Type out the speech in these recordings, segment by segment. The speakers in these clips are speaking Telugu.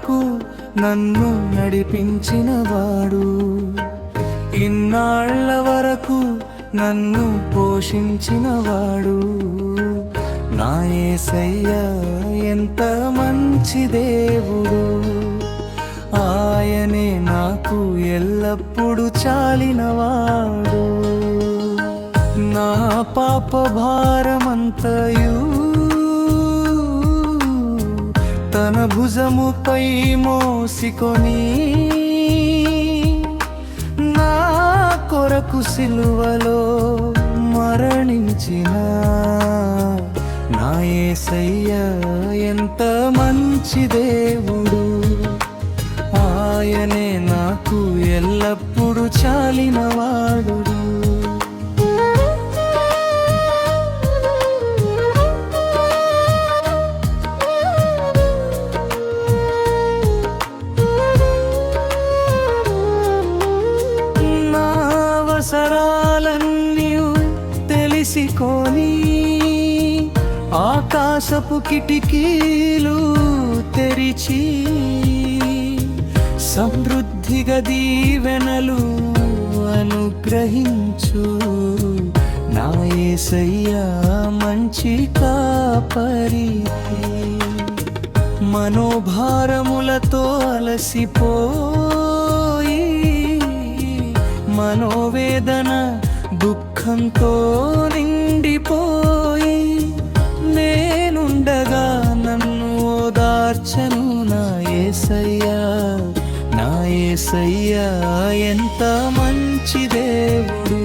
వరకు నన్ను నడిపించినవాడు, ఇన్నాళ్ల వరకు నన్ను పోషించినవాడు. నా యేసయ్యా ఎంత మంచి దేవుడు, ఆయనే నాకు ఎల్లప్పుడూ చాలినవాడు. నా పాప భారమంతయు తన భుజముపై మోసికొని నా కొరకు సిలువలో మరణించిన నా యేసయ్యా ఎంత మంచి దేవుడు, ఆయనే నాకు ఎల్లప్పుడూ చాలినవాడు. నా అవసరాలన్నీ తెలిసికొని ఆకాశపు కిటికీలు తెరిచి సమృద్ధిగా దీవెనలు అనుగ్రహించు నా యేసయ్యా మంచి కాపరి. మనోభారములతో అలసిపోయి మనోవేదన దుఃఖంతో నిండిపోయి నేనుండగా నన్ను ఓదార్చను నా యేసయ్యా. నా యేసయ్యా ఎంత మంచి దేవుడు,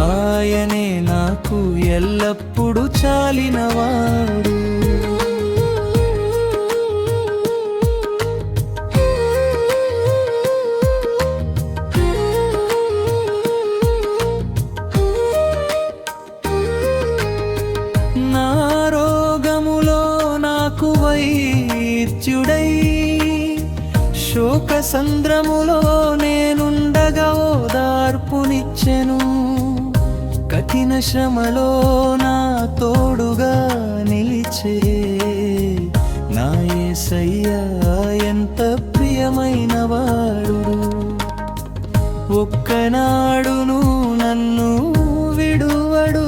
ఆయనే నాకు ఎల్లప్పుడూ చాలినవాడు. నా రోగములో నాకు వైద్యుడై శోక సంద్రములో నేనుండగా ఓదార్పునిచ్చెను. కఠిన శ్రమలో నా తోడుగా నిలిచే నా యేసయ్యా ఎంత ప్రియమైనవాడు. ఒక్కనాడును నన్ను విడువడు,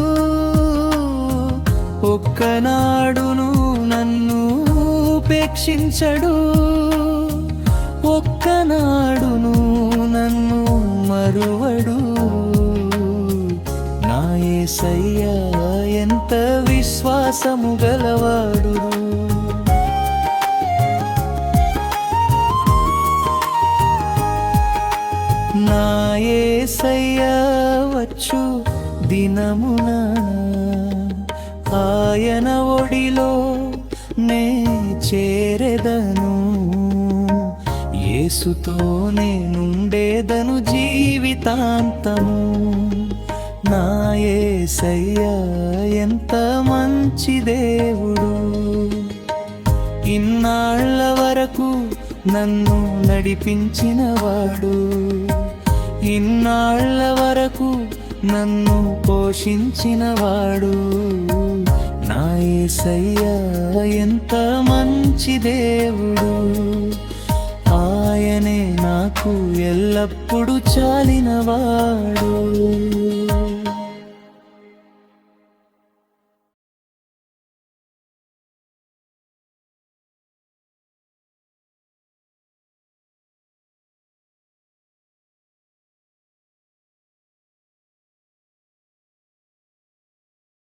ఒక్కనాడును నన్ను ఉపేక్షించడు, ఒక్కనాడును నన్ను మరువడు. నా యేసయ్యా ఎంత విశ్వాసము గలవాడు. నా యేసయ్యా వచ్చు దినమున ఆయన ఒడిలో నే చేరెదను, యేసుతో నేనుండేదను జీవితాంతము. నా యేసయ్యా ఎంత మంచి దేవుడు, ఇన్నాళ్ల వరకు నన్ను నడిపించినవాడు, ఇన్నాళ్ల వరకు నన్ను పోషించినవాడు. నా యేసయ్యా ఎంత మంచి దేవుడు, ఆయనే నాకు ఎల్లప్పుడూ చాలినవాడు.